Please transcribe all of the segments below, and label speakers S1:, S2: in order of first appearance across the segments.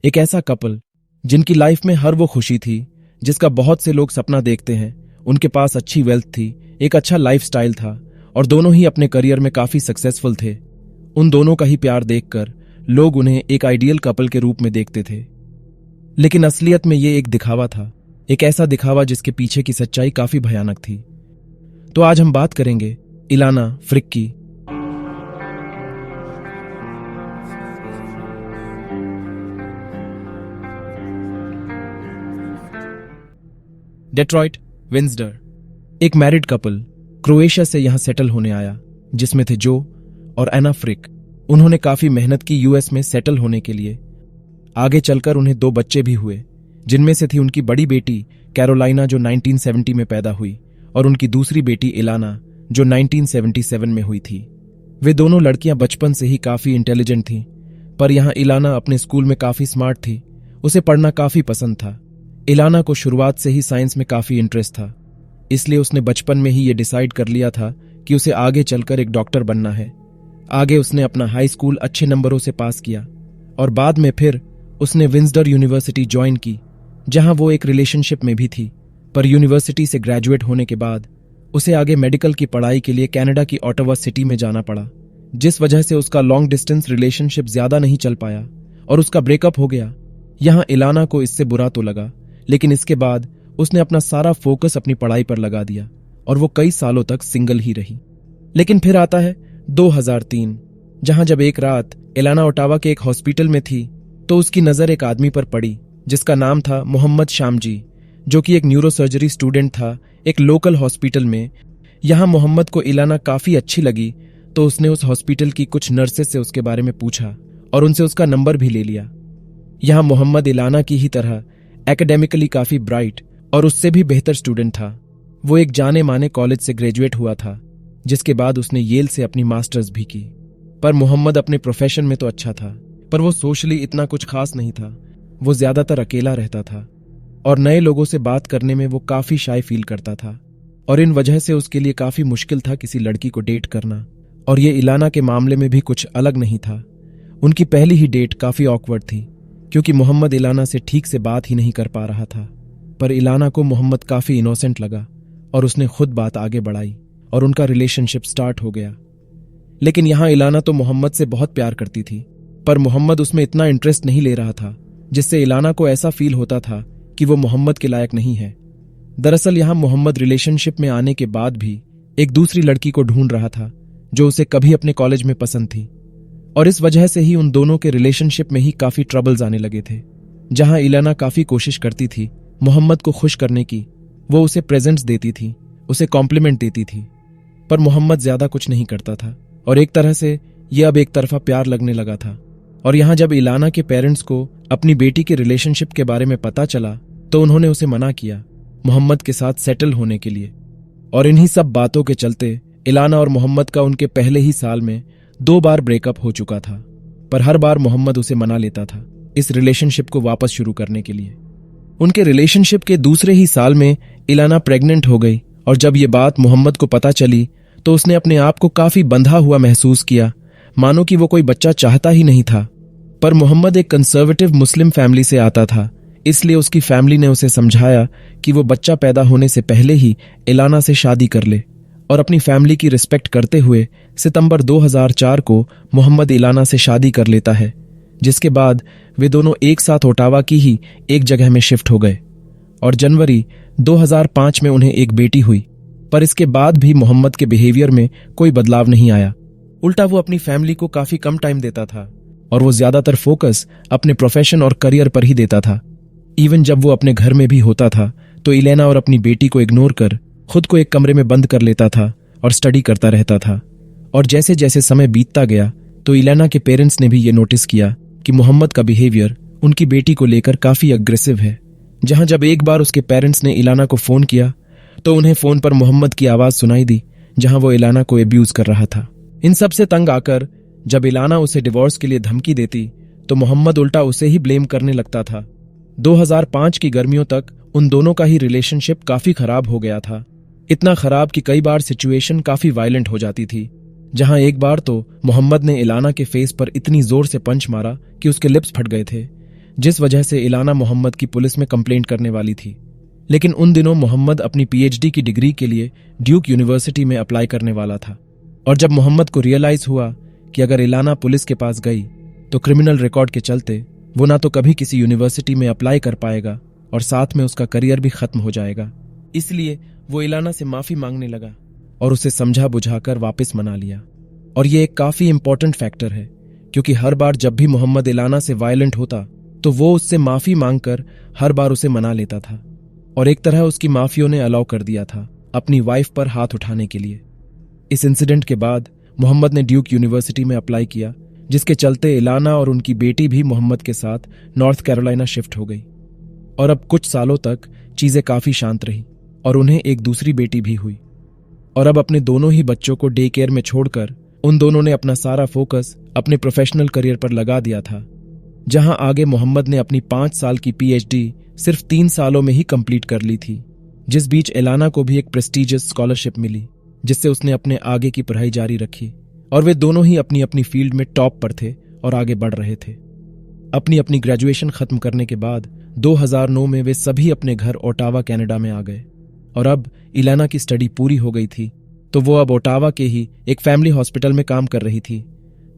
S1: एक ऐसा कपल जिनकी लाइफ में हर वो खुशी थी जिसका बहुत से लोग सपना देखते हैं। उनके पास अच्छी वेल्थ थी, एक अच्छा लाइफस्टाइल था और दोनों ही अपने करियर में काफी सक्सेसफुल थे। उन दोनों का ही प्यार देखकर लोग उन्हें एक आइडियल कपल के रूप में देखते थे, लेकिन असलियत में ये एक दिखावा था, एक ऐसा दिखावा जिसके पीछे की सच्चाई काफी भयानक थी। तो आज हम बात करेंगे इलाना फ्रिक की। डेट्रॉइट, विंसडर। एक मैरिड कपल क्रोएशिया से यहां सेटल होने आया, जिसमें थे जो और एना फ्रिक। उन्होंने काफी मेहनत की यूएस में सेटल होने के लिए। आगे चलकर उन्हें 2 बच्चे भी हुए, जिनमें से थी उनकी बड़ी बेटी कैरोलाइना जो 1970 में पैदा हुई और उनकी दूसरी बेटी इलाना जो 1977 में हुई थी। वे दोनों लड़कियां बचपन से ही काफी इंटेलिजेंट थीं, पर यहां इलाना अपने स्कूल में काफी स्मार्ट थी। उसे पढ़ना काफी पसंद था। इलाना को शुरुआत से ही साइंस में काफी इंटरेस्ट था, इसलिए उसने बचपन में ही ये डिसाइड कर लिया था कि उसे आगे चलकर एक डॉक्टर बनना है। आगे उसने अपना हाई स्कूल अच्छे नंबरों से पास किया और बाद में फिर उसने विंसडर यूनिवर्सिटी ज्वाइन की, जहां वो एक रिलेशनशिप में भी थी। पर यूनिवर्सिटी से ग्रेजुएट होने के बाद उसे आगे मेडिकल की पढ़ाई के लिए कनाडा की ऑटावा सिटी में जाना पड़ा, जिस वजह से उसका लॉन्ग डिस्टेंस रिलेशनशिप ज्यादा नहीं चल पाया और उसका ब्रेकअप हो गया। यहां इलाना को इससे बुरा तो लगा, लेकिन इसके बाद उसने अपना सारा फोकस अपनी पढ़ाई पर लगा दिया और वो कई सालों तक सिंगल ही रही। लेकिन फिर आता है 2003, जहां जब एक रात इलाना ओटावा के एक हॉस्पिटल में थी तो उसकी नजर एक आदमी पर पड़ी जिसका नाम था मोहम्मद शामजी, जो कि एक न्यूरोसर्जरी स्टूडेंट था एक लोकल हॉस्पिटल में। यहां मोहम्मद को इलाना काफी अच्छी लगी, तो उसने उस हॉस्पिटल की कुछ नर्सेस से उसके बारे में पूछा और उनसे उसका नंबर भी ले लिया। यहां मोहम्मद इलाना की ही तरह एकेडमिकली काफी ब्राइट और उससे भी बेहतर स्टूडेंट था। वो एक जाने माने कॉलेज से ग्रेजुएट हुआ था, जिसके बाद उसने येल से अपनी मास्टर्स भी की। पर मोहम्मद अपने प्रोफेशन में तो अच्छा था, पर वो सोशली इतना कुछ खास नहीं था। वो ज्यादातर अकेला रहता था और नए लोगों से बात करने में वो काफी शाय फील करता था और इन वजह से उसके लिए काफी मुश्किल था किसी लड़की को डेट करना। और ये इलाना के मामले में भी कुछ अलग नहीं था। उनकी पहली ही डेट काफी ऑकवर्ड थी, क्योंकि मोहम्मद इलाना से ठीक से बात ही नहीं कर पा रहा था। पर इलाना को मोहम्मद काफी इनोसेंट लगा और उसने खुद बात आगे बढ़ाई और उनका रिलेशनशिप स्टार्ट हो गया। लेकिन यहां इलाना तो मोहम्मद से बहुत प्यार करती थी, पर मोहम्मद उसमें इतना इंटरेस्ट नहीं ले रहा था, जिससे इलाना को ऐसा फील होता था कि वो मोहम्मद के लायक नहीं है। दरअसल यहां मोहम्मद रिलेशनशिप में आने के बाद भी एक दूसरी लड़की को ढूंढ रहा था जो उसे कभी अपने कॉलेज में पसंद थी, और इस वजह से ही उन दोनों के रिलेशनशिप में ही काफी ट्रबल्स आने लगे थे। जहां इलाना काफी कोशिश करती थी मोहम्मद को खुश करने की, वो उसे प्रेजेंट्स देती थी, उसे कॉम्प्लीमेंट देती थी, पर मोहम्मद ज्यादा कुछ नहीं करता था और एक तरह से यह अब एक तरफा प्यार लगने लगा था। और यहां जब इलाना के पेरेंट्स को अपनी बेटी के रिलेशनशिप के बारे में पता चला तो उन्होंने उसे मना किया मोहम्मद के साथ सेटल होने के लिए। और इन्हीं सब बातों के चलते इलाना और मोहम्मद का उनके पहले ही साल में 2 बार ब्रेकअप हो चुका था, पर हर बार मोहम्मद उसे मना लेता था इस रिलेशनशिप को वापस शुरू करने के लिए। उनके रिलेशनशिप के दूसरे ही साल में इलाना प्रेग्नेंट हो गई और जब ये बात मोहम्मद को पता चली तो उसने अपने आप को काफी बंधा हुआ महसूस किया, मानो कि वो कोई बच्चा चाहता ही नहीं था। पर मोहम्मद एक कंजर्वेटिव मुस्लिम फैमिली से आता था, इसलिए उसकी फैमिली ने उसे समझाया कि वो बच्चा पैदा होने से पहले ही इलाना से शादी कर ले। और अपनी फैमिली की रिस्पेक्ट करते हुए सितंबर 2004 को मोहम्मद इलाना से शादी कर लेता है, जिसके बाद वे दोनों एक साथ ओटावा की ही एक जगह में शिफ्ट हो गए और जनवरी 2005 में उन्हें एक बेटी हुई। पर इसके बाद भी मोहम्मद के बिहेवियर में कोई बदलाव नहीं आया। उल्टा वो अपनी फैमिली को काफी कम टाइम देता था और वो ज्यादातर फोकस अपने प्रोफेशन और करियर पर ही देता था। इवन जब वो अपने घर में भी होता था तो इलेना और अपनी बेटी को इग्नोर कर खुद को एक कमरे में बंद कर लेता था और स्टडी करता रहता था। और जैसे जैसे समय बीतता गया तो इलेना के पेरेंट्स ने भी ये नोटिस किया कि मोहम्मद का बिहेवियर उनकी बेटी को लेकर काफी अग्रेसिव है। जहां जब एक बार उसके पेरेंट्स ने इलाना को फोन किया तो उन्हें फोन पर मोहम्मद की आवाज सुनाई दी, जहां वो इलाना को एब्यूज कर रहा था। इन सब से तंग आकर जब इलाना उसे डिवोर्स के लिए धमकी देती तो मोहम्मद उल्टा उसे ही ब्लेम करने लगता था। 2005 की गर्मियों तक उन दोनों का ही रिलेशनशिप काफी खराब हो गया था, इतना खराब कि कई बार सिचुएशन काफी वायलेंट हो जाती थी। जहां एक बार तो मोहम्मद ने इलाना के फेस पर इतनी जोर से पंच मारा कि उसके लिप्स फट गए थे, जिस वजह से इलाना मोहम्मद की पुलिस में कंप्लेंट करने वाली थी। लेकिन उन दिनों मोहम्मद अपनी पीएचडी की डिग्री के लिए ड्यूक यूनिवर्सिटी में अप्लाई करने वाला था। और जब मोहम्मद को रियलाइज हुआ कि अगर इलाना पुलिस के पास गई तो क्रिमिनल रिकॉर्ड के चलते वो ना तो कभी किसी यूनिवर्सिटी में अप्लाई कर पाएगा और साथ में उसका करियर भी खत्म हो जाएगा, इसलिए वो इलाना से माफी मांगने लगा और उसे समझा बुझाकर वापस मना लिया। और ये एक काफी इंपॉर्टेंट फैक्टर है, क्योंकि हर बार जब भी मोहम्मद इलाना से वायलेंट होता तो वो उससे माफी मांगकर हर बार उसे मना लेता था और एक तरह उसकी माफियों ने अलाउ कर दिया था अपनी वाइफ पर हाथ उठाने के लिए। इस इंसिडेंट के बाद मोहम्मद ने ड्यूक यूनिवर्सिटी में अप्लाई किया, जिसके चलते इलाना और उनकी बेटी भी मोहम्मद के साथ नॉर्थ कैरोलिना शिफ्ट हो गई। और अब कुछ सालों तक चीजें काफी शांत रही और उन्हें एक दूसरी बेटी भी हुई। और अब अपने दोनों ही बच्चों को डे केयर में छोड़कर उन दोनों ने अपना सारा फोकस अपने प्रोफेशनल करियर पर लगा दिया था, जहां आगे मोहम्मद ने अपनी 5 साल की पीएचडी सिर्फ 3 सालों में ही कंप्लीट कर ली थी, जिस बीच इलाना को भी एक प्रेस्टिजियस स्कॉलरशिप मिली, जिससे उसने अपने आगे की पढ़ाई जारी रखी। और वे दोनों ही अपनी अपनी फील्ड में टॉप पर थे और आगे बढ़ रहे थे। अपनी अपनी ग्रेजुएशन खत्म करने के बाद 2009 में वे सभी अपने घर ओटावा कनाडा में आ गए। और अब इलाना की स्टडी पूरी हो गई थी तो वो अब ओटावा के ही एक फैमिली हॉस्पिटल में काम कर रही थी।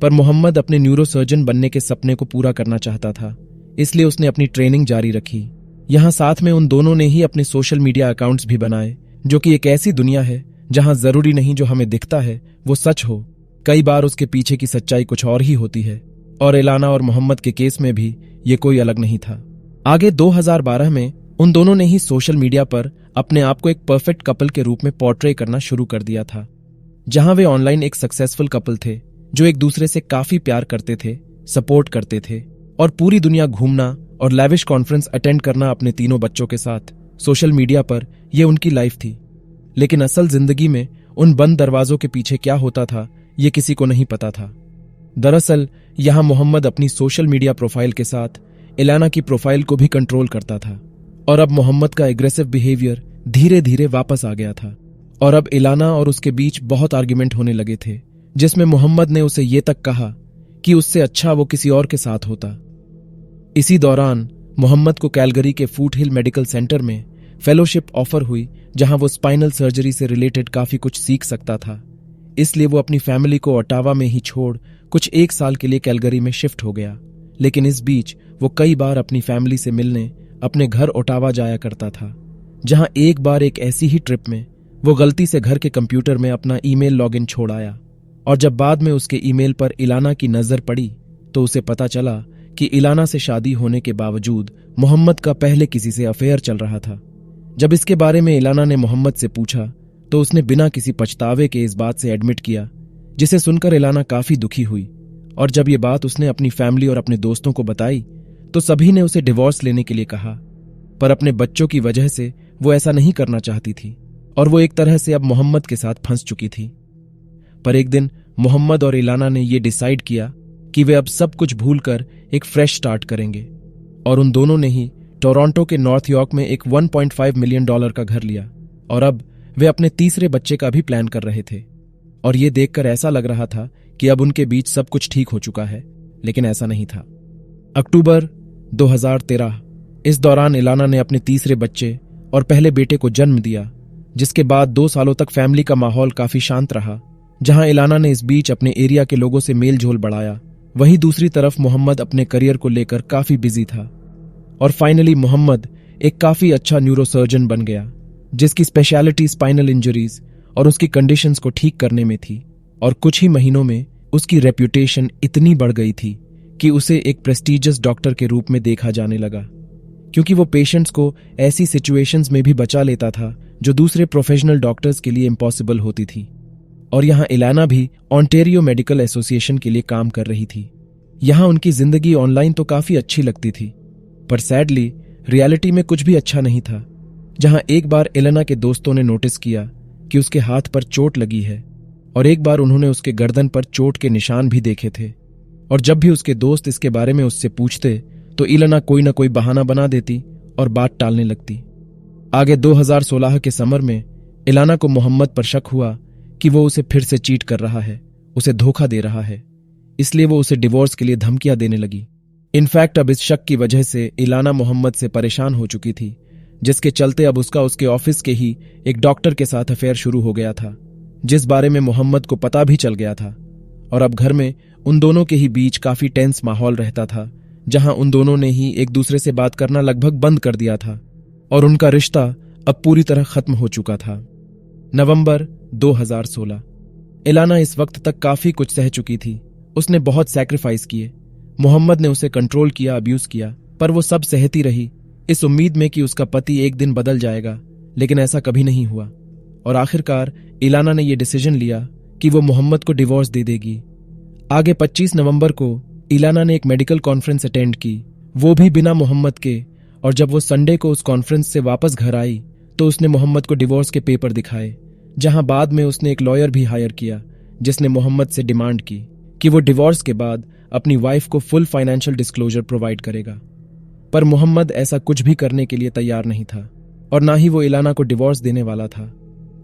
S1: पर मोहम्मद अपने न्यूरोसर्जन बनने के सपने को पूरा करना चाहता था, इसलिए उसने अपनी ट्रेनिंग जारी रखी। यहां साथ में उन दोनों ने ही अपने सोशल मीडिया अकाउंट्स भी बनाए, जो कि एक ऐसी दुनिया है जहां जरूरी नहीं जो हमें दिखता है वो सच हो, कई बार उसके पीछे की सच्चाई कुछ और ही होती है। और इलाना और मोहम्मद के केस में भी ये कोई अलग नहीं था। आगे 2012 में उन दोनों ने ही सोशल मीडिया पर अपने आप को एक परफेक्ट कपल के रूप में पोर्ट्रे करना शुरू कर दिया था, जहां वे ऑनलाइन एक सक्सेसफुल कपल थे जो एक दूसरे से काफी प्यार करते थे, सपोर्ट करते थे और पूरी दुनिया घूमना और लैविश कॉन्फ्रेंस अटेंड करना अपने तीनों बच्चों के साथ सोशल मीडिया पर यह उनकी लाइफ थी। लेकिन असल जिंदगी में उन बंद दरवाजों के पीछे क्या होता था ये किसी को नहीं पता था। दरअसल यहां मोहम्मद अपनी सोशल मीडिया प्रोफाइल के साथ इलाना की प्रोफाइल को भी कंट्रोल करता था और अब मोहम्मद का एग्रेसिव बिहेवियर धीरे धीरे वापस आ गया था। और अब इलाना और उसके बीच बहुत आर्ग्यूमेंट होने लगे थे, जिसमें मोहम्मद ने उसे ये तक कहा कि उससे अच्छा वो किसी और के साथ होता। इसी दौरान मोहम्मद को कैलगरी के फूट हिल मेडिकल सेंटर में फेलोशिप ऑफर हुई, जहां वो स्पाइनल सर्जरी से रिलेटेड काफी कुछ सीख सकता था। इसलिए वो अपनी फैमिली को ओटावा में ही छोड़ कुछ 1 साल के लिए कैलगरी में शिफ्ट हो गया। लेकिन इस बीच वो कई बार अपनी फैमिली से मिलने अपने घर ओटावा जाया करता था, जहां एक बार एक ऐसी ही ट्रिप में वो गलती से घर के कंप्यूटर में अपना ईमेल लॉगिन छोड़ आया। और जब बाद में उसके ईमेल पर इलाना की नजर पड़ी तो उसे पता चला कि इलाना से शादी होने के बावजूद मोहम्मद का पहले किसी से अफेयर चल रहा था। जब इसके बारे में इलाना ने मोहम्मद से पूछा तो उसने बिना किसी पछतावे के इस बात से एडमिट किया, जिसे सुनकर इलाना काफी दुखी हुई। और जब ये बात उसने अपनी फैमिली और अपने दोस्तों को बताई तो सभी ने उसे डिवोर्स लेने के लिए कहा। पर अपने बच्चों की वजह से वो ऐसा नहीं करना चाहती थी और वो एक तरह से अब मोहम्मद के साथ फंस चुकी थी। पर एक दिन मोहम्मद और इलाना ने यह डिसाइड किया कि वे अब सब कुछ भूलकर एक फ्रेश स्टार्ट करेंगे। और उन दोनों ने ही टोरंटो के नॉर्थ यॉर्क में एक $1.5 मिलियन का घर लिया और अब वे अपने तीसरे बच्चे का भी प्लान कर रहे थे। और ये देखकर ऐसा लग रहा था कि अब उनके बीच सब कुछ ठीक हो चुका है, लेकिन ऐसा नहीं था। अक्टूबर 2013, इस दौरान इलाना ने अपने तीसरे बच्चे और पहले बेटे को जन्म दिया, जिसके बाद 2 सालों तक फैमिली का माहौल काफी शांत रहा, जहां इलाना ने इस बीच अपने एरिया के लोगों से मेल जोल बढ़ाया। वहीं दूसरी तरफ मोहम्मद अपने करियर को लेकर काफी बिजी था। और फाइनली मोहम्मद एक काफी अच्छा न्यूरोसर्जन बन गया, जिसकी स्पेशलिटी स्पाइनल इंजरीज और उसकी कंडीशंस को ठीक करने में थी। और कुछ ही महीनों में उसकी रेप्यूटेशन इतनी बढ़ गई थी कि उसे एक प्रेस्टिजियस डॉक्टर के रूप में देखा जाने लगा, क्योंकि वो पेशेंट्स को ऐसी सिचुएशंस में भी बचा लेता था जो दूसरे प्रोफेशनल डॉक्टर्स के लिए इम्पॉसिबल होती थी। और यहाँ इलाना भी ऑन्टेरियो मेडिकल एसोसिएशन के लिए काम कर रही थी। यहाँ उनकी जिंदगी ऑनलाइन तो काफी अच्छी लगती थी, पर सैडली रियलिटी में कुछ भी अच्छा नहीं था। जहां एक बार इलाना के दोस्तों ने नोटिस किया कि उसके हाथ पर चोट लगी है और एक बार उन्होंने उसके गर्दन पर चोट के निशान भी देखे थे। और जब भी उसके दोस्त इसके बारे में उससे पूछते तो इलाना कोई ना कोई बहाना बना देती और बात टालने लगती। आगे 2016 के समर में इलाना को मोहम्मद पर शक हुआ कि वो उसे फिर से चीट कर रहा है, उसे धोखा दे रहा है। इसलिए वो उसे डिवोर्स के लिए धमकियां देने लगी इनफैक्ट अब इस शक की वजह से इलाना मोहम्मद से परेशान हो चुकी थी, जिसके चलते अब उसका उसके ऑफिस के ही एक डॉक्टर के साथ अफेयर शुरू हो गया था, जिस बारे में मोहम्मद को पता भी चल गया था। और अब घर में उन दोनों के ही बीच काफी टेंस माहौल रहता था, जहां उन दोनों ने ही एक दूसरे से बात करना लगभग बंद कर दिया था और उनका रिश्ता अब पूरी तरह खत्म हो चुका था। नवंबर 2016। इलाना इस वक्त तक काफी कुछ सह चुकी थी। उसने बहुत सैक्रिफाइस किए। मोहम्मद ने उसे कंट्रोल किया, अब्यूज किया, पर वो सब सहती रही, इस उम्मीद में कि उसका पति एक दिन बदल जाएगा, लेकिन ऐसा कभी नहीं हुआ। और आखिरकार इलाना ने यह डिसीजन लिया कि वो मोहम्मद को डिवोर्स दे देगी। आगे 25 नवंबर को इलाना ने एक मेडिकल कॉन्फ्रेंस अटेंड की, वो भी बिना मोहम्मद के। और जब वो संडे को उस कॉन्फ्रेंस से वापस घर आई तो उसने मोहम्मद को डिवोर्स के पेपर दिखाए, जहां बाद में उसने एक लॉयर भी हायर किया, जिसने मोहम्मद से डिमांड की कि वो डिवोर्स के बाद अपनी वाइफ को फुल फाइनेंशियल डिस्क्लोजर प्रोवाइड करेगा। पर मोहम्मद ऐसा कुछ भी करने के लिए तैयार नहीं था और ना ही वो इलाना को डिवोर्स देने वाला था।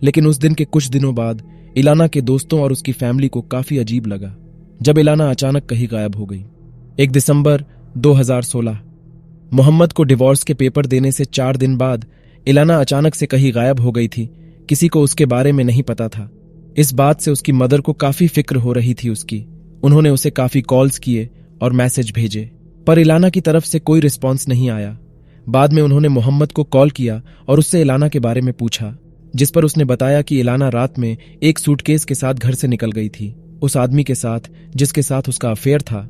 S1: लेकिन उस दिन के कुछ दिनों बाद इलाना के दोस्तों और उसकी फैमिली को काफी अजीब लगा जब इलाना अचानक कहीं गायब हो गई। 1 दिसंबर 2016। मोहम्मद को डिवोर्स के पेपर देने से 4 दिन बाद इलाना अचानक से कहीं गायब हो गई थी। किसी को उसके बारे में नहीं पता था। इस बात से उसकी मदर को काफी फिक्र हो रही थी उसकी। उन्होंने उसे काफी कॉल्स किए और मैसेज भेजे, पर इलाना की तरफ से कोई रिस्पॉन्स नहीं आया। बाद में उन्होंने मोहम्मद को कॉल किया और उससे इलाना के बारे में पूछा, जिस पर उसने बताया कि इलाना रात में एक सूटकेस के साथ घर से निकल गई थी, उस आदमी के साथ जिसके साथ उसका अफेयर था।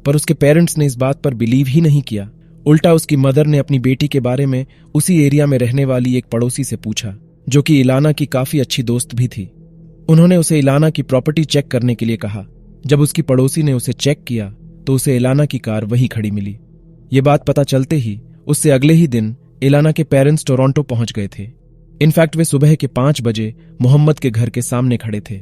S1: पर उसके पेरेंट्स ने इस बात पर बिलीव ही नहीं किया। उल्टा उसकी मदर ने अपनी बेटी के बारे में उसी एरिया में रहने वाली एक पड़ोसी से पूछा, जो कि इलाना की काफी अच्छी दोस्त भी थी। उन्होंने उसे इलाना की प्रॉपर्टी चेक करने के लिए कहा। जब उसकी पड़ोसी ने उसे चेक किया तो उसे इलाना की कार वहीं खड़ी मिली। ये बात पता चलते ही उससे अगले ही दिन इलाना के पेरेंट्स टोरंटो पहुंच गए थे। इनफैक्ट वे सुबह के 5 बजे मोहम्मद के घर के सामने खड़े थे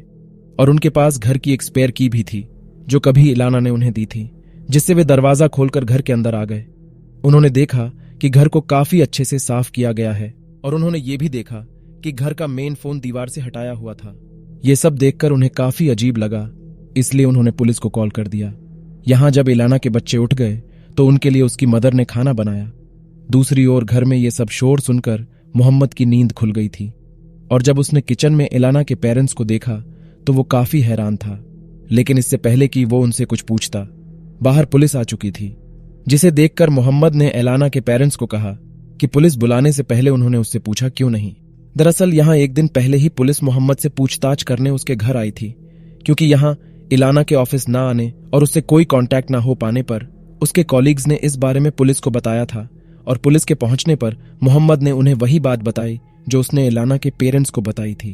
S1: और उनके पास घर की एक स्पेयर की भी थी, जो कभी इलाना ने उन्हें दी थी, जिससे वे दरवाजा खोलकर घर के अंदर आ गए। उन्होंने देखा कि घर को काफी अच्छे से साफ किया गया है और उन्होंने ये भी देखा कि घर का मेन फोन दीवार से हटाया हुआ था। ये सब देखकर उन्हें काफी अजीब लगा, इसलिए उन्होंने पुलिस को कॉल कर दिया। यहां जब इलाना के बच्चे उठ गए तो उनके लिए उसकी मदर ने खाना बनाया। दूसरी ओर घर में ये सब शोर सुनकर मोहम्मद की नींद खुल गई थी और जब उसने किचन में इलाना के पेरेंट्स को देखा तो वो काफी हैरान था। लेकिन इससे पहले कि वो उनसे कुछ पूछता, बाहर पुलिस आ चुकी थी, जिसे देखकर मोहम्मद ने इलाना के पेरेंट्स को कहा कि पुलिस बुलाने से पहले उन्होंने उससे पूछा क्यों नहीं। दरअसल यहां एक दिन पहले ही पुलिस मोहम्मद से पूछताछ करने उसके घर आई थी, क्योंकि यहां इलाना के ऑफिस ना आने और उससे कोई कांटेक्ट ना हो पाने पर उसके कॉलीग्स ने इस बारे में पुलिस को बताया था और पुलिस के पहुंचने पर मोहम्मद ने उन्हें वही बात बताई जो उसने इलाना के पेरेंट्स को बताई थी।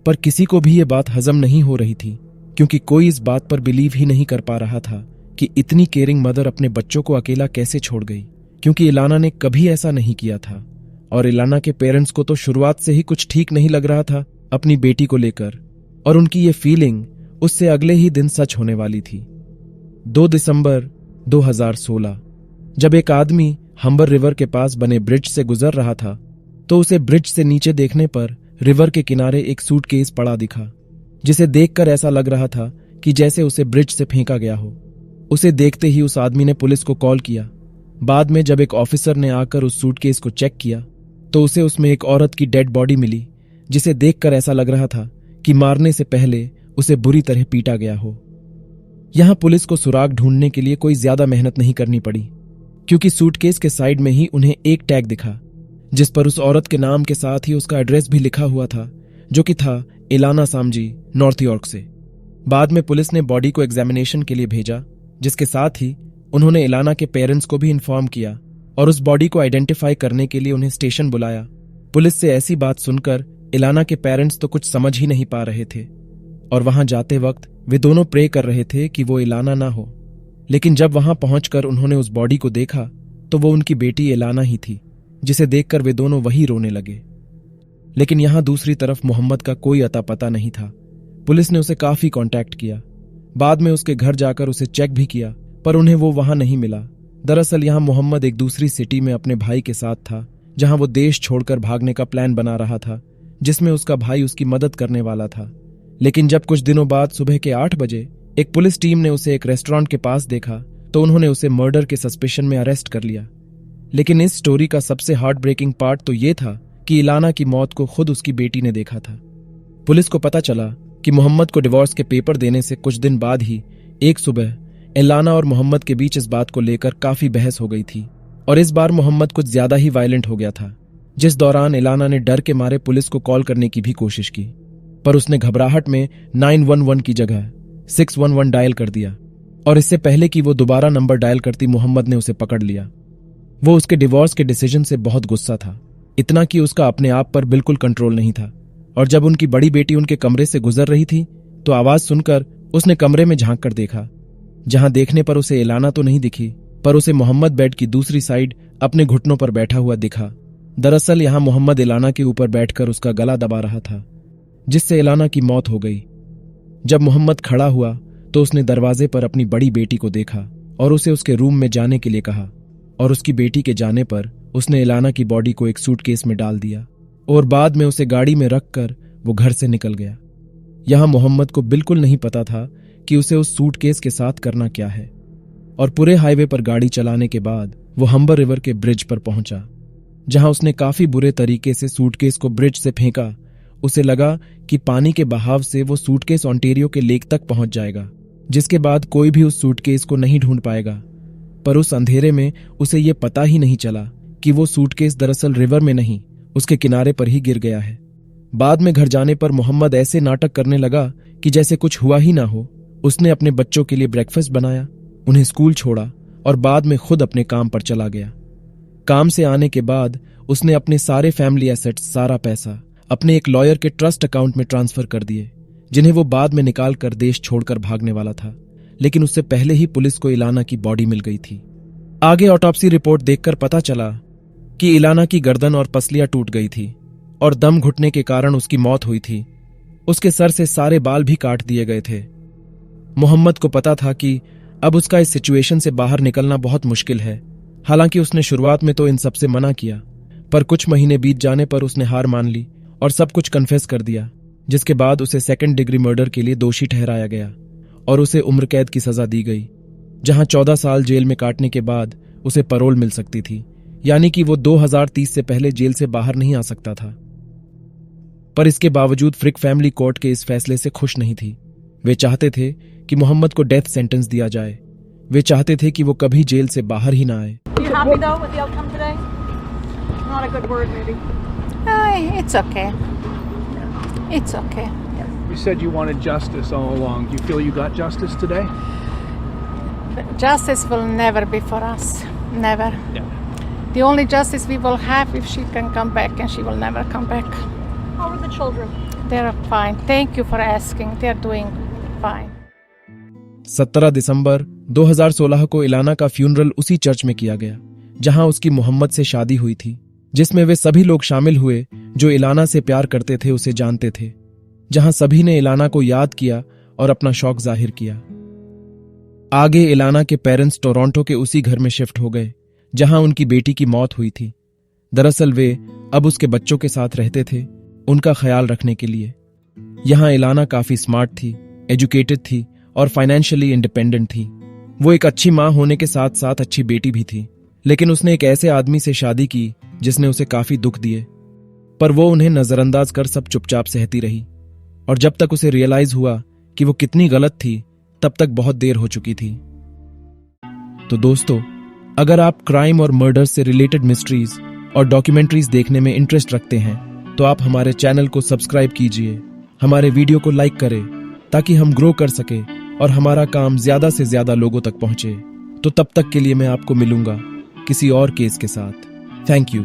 S1: पर किसी को भी ये बात हजम नहीं हो रही थी, क्योंकि कोई इस बात पर बिलीव ही नहीं कर पा रहा था कि इतनी केयरिंग मदर अपने बच्चों को अकेला कैसे छोड़ गई, क्योंकि इलाना ने कभी ऐसा नहीं किया था। और इलाना के पेरेंट्स को तो शुरुआत से ही कुछ ठीक नहीं लग रहा था अपनी बेटी को लेकर, और उनकी ये फीलिंग उससे अगले ही दिन सच होने वाली थी। 2 दिसंबर 2016। जब एक आदमी हम्बर रिवर के पास बने ब्रिज से गुजर रहा था तो उसे ब्रिज से नीचे देखने पर रिवर के किनारे एक सूटकेस पड़ा दिखा, जिसे देखकर ऐसा लग रहा था कि जैसे उसे ब्रिज से फेंका गया हो। उसे देखते ही उस आदमी ने पुलिस को कॉल किया। बाद में जब एक ऑफिसर ने आकर उस सूटकेस को चेक किया तो उसे उसमें एक औरत की डेड बॉडी मिली, जिसे देखकर ऐसा लग रहा था कि मारने से पहले उसे बुरी तरह पीटा गया हो। यहां पुलिस को सुराग ढूंढने के लिए कोई ज्यादा मेहनत नहीं करनी पड़ी, क्योंकि सूटकेस के साइड में ही उन्हें एक टैग दिखा, जिस पर उस औरत के नाम के साथ ही उसका एड्रेस भी लिखा हुआ था, जो कि था इलाना सामजी, नॉर्थ यॉर्क से। बाद में पुलिस ने बॉडी को एग्जामिनेशन के लिए भेजा, जिसके साथ ही उन्होंने इलाना के पेरेंट्स को भी इन्फॉर्म किया और उस बॉडी को आइडेंटिफाई करने के लिए उन्हें स्टेशन बुलाया। पुलिस से ऐसी बात सुनकर इलाना के पेरेंट्स तो कुछ समझ ही नहीं पा रहे थे और वहां जाते वक्त वे दोनों प्रे कर रहे थे कि वो इलाना ना हो। लेकिन जब वहां पहुंचकर उन्होंने उस बॉडी को देखा तो वो उनकी बेटी इलाना ही थी, जिसे देखकर वे दोनों वही रोने लगे। लेकिन यहां दूसरी तरफ मोहम्मद का कोई अता पता नहीं था। पुलिस ने उसे काफी कांटेक्ट किया। बाद में उसके घर जाकर उसे चेक भी किया, पर उन्हें वो वहां नहीं मिला। दरअसल यहां मोहम्मद एक दूसरी सिटी में अपने भाई के साथ था, जहां वो देश छोड़कर भागने का प्लान बना रहा था, जिसमें उसका भाई उसकी मदद करने वाला था। लेकिन जब कुछ दिनों बाद सुबह के 8 बजे एक पुलिस टीम ने उसे एक रेस्टोरेंट के पास देखा तो उन्होंने उसे मर्डर के सस्पेशन में अरेस्ट कर लिया। लेकिन इस स्टोरी का सबसे हार्ट ब्रेकिंग पार्ट तो ये था कि इलाना की मौत को खुद उसकी बेटी ने देखा था। पुलिस को पता चला कि मोहम्मद को डिवोर्स के पेपर देने से कुछ दिन बाद ही एक सुबह इलाना और मोहम्मद के बीच इस बात को लेकर काफी बहस हो गई थी और इस बार मोहम्मद कुछ ज्यादा ही वायलेंट हो गया था, जिस दौरान इलाना ने डर के मारे पुलिस को कॉल करने की भी कोशिश की, पर उसने घबराहट में 911 की जगह 611 डायल कर दिया और इससे पहले कि वो दोबारा नंबर डायल करती मोहम्मद ने उसे पकड़ लिया। वो उसके डिवोर्स के डिसीजन से बहुत गुस्सा था, इतना कि उसका अपने आप पर बिल्कुल कंट्रोल नहीं था। और जब उनकी बड़ी बेटी उनके कमरे से गुजर रही थी तो आवाज सुनकर उसने कमरे में झांक कर देखा, जहां देखने पर उसे इलाना तो नहीं दिखी, पर उसे मोहम्मद बेड की दूसरी साइड अपने घुटनों पर बैठा हुआ दिखा। दरअसल यहां मोहम्मद इलाना के ऊपर बैठकर उसका गला दबा रहा था, जिससे इलाना की मौत हो गई। जब मोहम्मद खड़ा हुआ तो उसने दरवाजे पर अपनी बड़ी बेटी को देखा और उसे उसके रूम में जाने के लिए कहा, और उसकी बेटी के जाने पर उसने इलाना की बॉडी को एक सूटकेस में डाल दिया और बाद में उसे गाड़ी में रखकर वो घर से निकल गया। यहां मोहम्मद को बिल्कुल नहीं पता था कि उसे उस सूटकेस के साथ करना क्या है, और पूरे हाईवे पर गाड़ी चलाने के बाद वो हम्बर रिवर के ब्रिज पर पहुंचा, जहां उसने काफी बुरे तरीके से सूटकेस को ब्रिज से फेंका। उसे लगा कि पानी के बहाव से वो सूटकेस ओंटेरियो के लेक तक पहुंच जाएगा, जिसके बाद कोई भी उस सूटकेस को नहीं ढूंढ पाएगा। पर उस अंधेरे में उसे ये पता ही नहीं चला कि वो सूटकेस दरअसल रिवर में नहीं, उसके किनारे पर ही गिर गया है। बाद में घर जाने पर मोहम्मद ऐसे नाटक करने लगा कि जैसे कुछ हुआ ही ना हो। उसने अपने बच्चों के लिए ब्रेकफास्ट बनाया, उन्हें स्कूल छोड़ा और बाद में खुद अपने काम पर चला गया। काम से आने के बाद उसने अपने सारे फैमिली एसेट्स, सारा पैसा अपने एक लॉयर के ट्रस्ट अकाउंट में ट्रांसफर कर दिए, जिन्हें वो बाद में निकाल कर देश छोड़कर भागने वाला था। लेकिन उससे पहले ही पुलिस को इलाना की बॉडी मिल गई थी। आगे ऑटोप्सी रिपोर्ट देखकर पता चला कि इलाना की गर्दन और पसलियां टूट गई थी और दम घुटने के कारण उसकी मौत हुई थी। उसके सर से सारे बाल भी काट दिए गए थे। मोहम्मद को पता था कि अब उसका इस सिचुएशन से बाहर निकलना बहुत मुश्किल है। हालांकि उसने शुरुआत में तो इन सब से मना किया, पर कुछ महीने बीत जाने पर उसने हार मान ली और सब कुछ कन्फेस कर दिया, जिसके बाद उसे 2nd डिग्री मर्डर के लिए दोषी ठहराया गया और उसे उम्र कैद की सजा दी गई, जहां 14 साल जेल में काटने के बाद उसे पैरोल मिल सकती थी, यानी कि वो 2030 से पहले जेल से बाहर नहीं आ सकता था। पर इसके बावजूद फ्रिक फैमिली कोर्ट के इस फैसले से खुश नहीं थी। वे चाहते थे कि मोहम्मद को डेथ सेंटेंस दिया जाए। वे चाहते थे कि वो कभी जेल से बाहर ही ना आए।
S2: It's okay. It's okay.
S3: You said you wanted justice all along. Do you feel you got justice today?
S2: Justice will never be for us. Never.
S3: Yeah.
S2: The only justice we will have if she can come back, and she will never come back.
S4: How are the children?
S2: They're fine. Thank you for asking. They're doing fine.
S1: 17 दिसंबर 2016 को इलाना का funeral उसी church में किया गया जहां उसकी मोहम्मद से शादी हुई थी, जिसमें वे सभी लोग शामिल हुए जो इलाना से प्यार करते थे, उसे जानते थे, जहां सभी ने इलाना को याद किया और अपना शौक जाहिर किया। आगे इलाना के पेरेंट्स टोरंटो के उसी घर में शिफ्ट हो गए जहां उनकी बेटी की मौत हुई थी। दरअसल वे अब उसके बच्चों के साथ रहते थे, उनका ख्याल रखने के लिए। यहां इलाना काफी स्मार्ट थी, एजुकेटेड थी और फाइनेंशियली इंडिपेंडेंट थी। वो एक अच्छी मां होने के साथ साथ अच्छी बेटी भी थी, लेकिन उसने एक ऐसे आदमी से शादी की जिसने उसे काफी दुख दिए, पर वो उन्हें नजरअंदाज कर सब चुपचाप सहती रही। और जब तक उसे रियलाइज हुआ कि वो कितनी गलत थी, तब तक बहुत देर हो चुकी थी। तो दोस्तों, अगर आप क्राइम और मर्डर से रिलेटेड मिस्ट्रीज और डॉक्यूमेंट्रीज देखने में इंटरेस्ट रखते हैं तो आप हमारे चैनल को सब्सक्राइब कीजिए, हमारे वीडियो को लाइक करें ताकि हम ग्रो कर सके और हमारा काम ज्यादा से ज्यादा लोगों तक पहुंचे। तो तब तक के लिए मैं आपको मिलूंगा किसी और केस के साथ। Thank you.